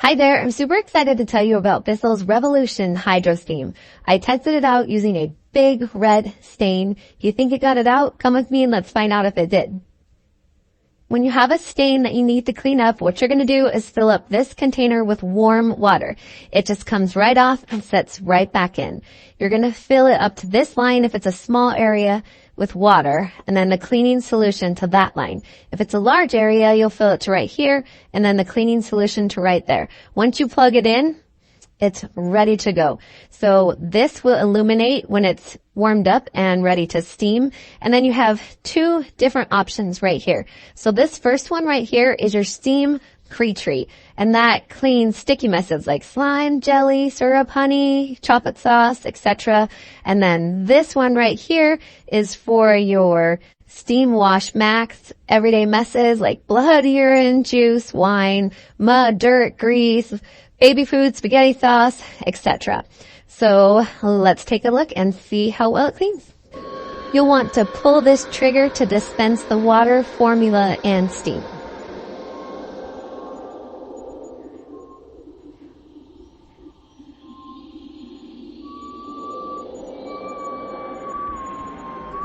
Hi there, I'm super excited to tell you about BISSELL's Revolution HydroSteam. I tested it out using a big red stain. You think it got it out? Come with me and let's find out if it did. When you have a stain that you need to clean up, what you're going to do is fill up this container with warm water. It just comes right off and sets right back in. You're going to fill it up to this line if it's a small area with water, and then the cleaning solution to that line. If it's a large area, you'll fill it to right here, and then the cleaning solution to right there. Once you plug it in, it's ready to go. So this will illuminate when it's warmed up and ready to steam. And then you have two different options right here. So this first one right here is your steam pre-treat, and that cleans sticky messes like slime, jelly, syrup, honey, chocolate sauce, etc. And then this one right here is for your steam wash max, everyday messes like blood, urine, juice, wine, mud, dirt, grease, baby food, spaghetti sauce, etc. So let's take a look and see how well it cleans. You'll want to pull this trigger to dispense the water, formula, and steam.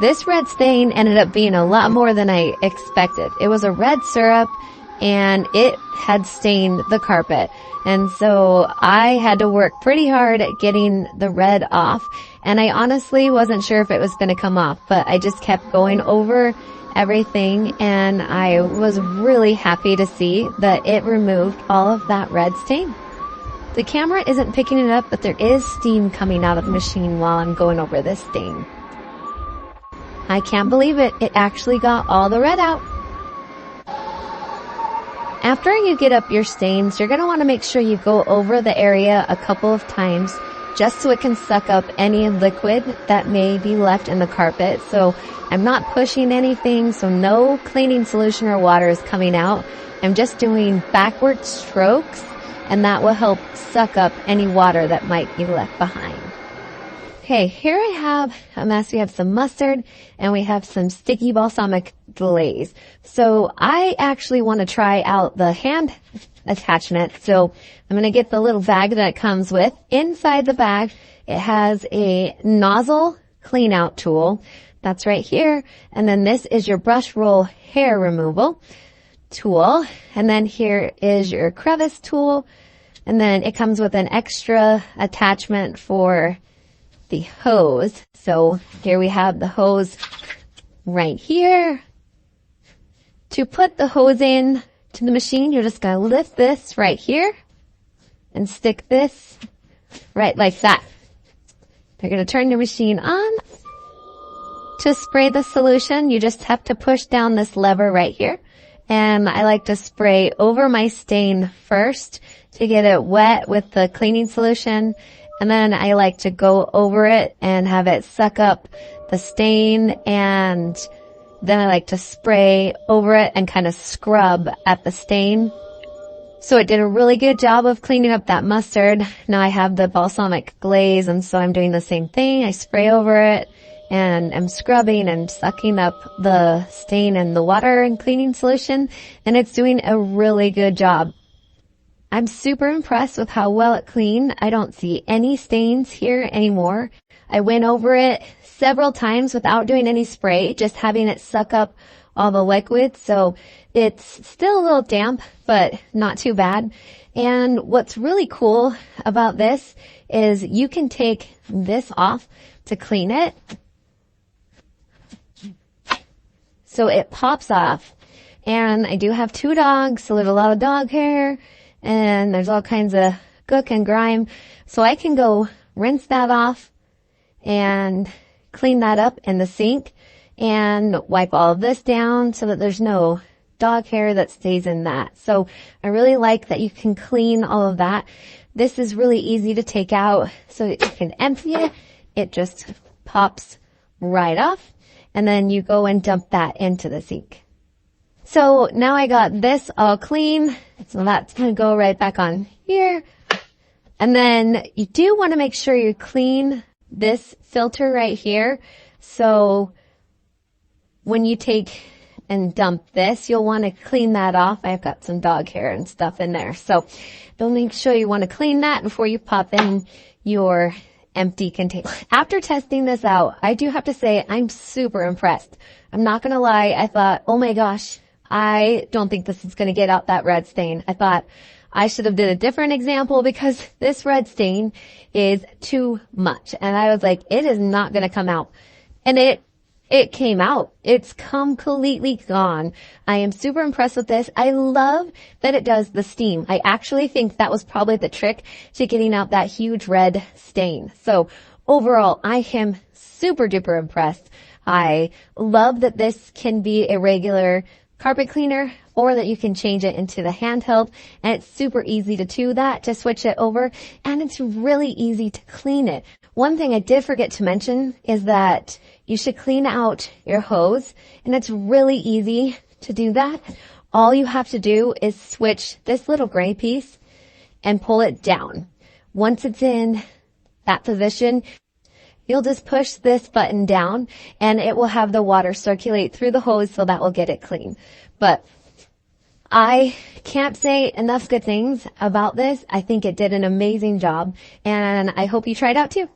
This red stain ended up being a lot more than I expected. It was a red syrup and it had stained the carpet. And so I had to work pretty hard at getting the red off. And I honestly wasn't sure if it was going to come off, but I just kept going over everything, and I was really happy to see that it removed all of that red stain. The camera isn't picking it up, but there is steam coming out of the machine while I'm going over this stain. I can't believe it. It actually got all the red out. After you get up your stains, you're going to want to make sure you go over the area a couple of times just so it can suck up any liquid that may be left in the carpet. So I'm not pushing anything, so no cleaning solution or water is coming out. I'm just doing backward strokes, and that will help suck up any water that might be left behind. Okay, here I have a mess. We have some mustard and we have some sticky balsamic glaze. So I actually want to try out the hand attachment. So I'm going to get the little bag that it comes with. Inside the bag, it has a nozzle clean out tool. That's right here. And then this is your brush roll hair removal tool. And then here is your crevice tool. And then it comes with an extra attachment for the hose. So here we have the hose right here. To put the hose in to the machine, you're just going to lift this right here and stick this right like that. You're going to turn your machine on. To spray the solution, you just have to push down this lever right here. And I like to spray over my stain first to get it wet with the cleaning solution. And then I like to go over it and have it suck up the stain, and then I like to spray over it and kind of scrub at the stain. So it did a really good job of cleaning up that mustard. Now I have the balsamic glaze, and so I'm doing the same thing. I spray over it and I'm scrubbing and sucking up the stain and the water and cleaning solution, and it's doing a really good job. I'm super impressed with how well it cleaned. I don't see any stains here anymore. I went over it several times without doing any spray, just having it suck up all the liquid. So it's still a little damp, but not too bad. And what's really cool about this is you can take this off to clean it. So it pops off. And I do have two dogs, so there's a lot of dog hair. And there's all kinds of gook and grime. So I can go rinse that off and clean that up in the sink and wipe all of this down so that there's no dog hair that stays in that. So I really like that you can clean all of that. This is really easy to take out, so you can empty it. It just pops right off, and then you go and dump that into the sink. So now I got this all clean, so that's going to go right back on here. And then you do want to make sure you clean this filter right here. So when you take and dump this, you'll want to clean that off. I've got some dog hair and stuff in there. So you'll make sure you want to clean that before you pop in your empty container. After testing this out, I do have to say I'm super impressed. I'm not going to lie. I thought, oh my gosh, I don't think this is going to get out that red stain. I thought I should have did a different example because this red stain is too much. And I was like, it is not going to come out. And it came out. It's completely gone. I am super impressed with this. I love that it does the steam. I actually think that was probably the trick to getting out that huge red stain. So overall, I am super duper impressed. I love that this can be a regular carpet cleaner or that you can change it into the handheld, and it's super easy to do that, to switch it over, and it's really easy to clean it. One thing I did forget to mention is that you should clean out your hose, and it's really easy to do that. All you have to do is switch this little gray piece and pull it down. Once it's in that position, you'll just push this button down and it will have the water circulate through the hose, so that will get it clean. But I can't say enough good things about this. I think it did an amazing job, and I hope you try it out too.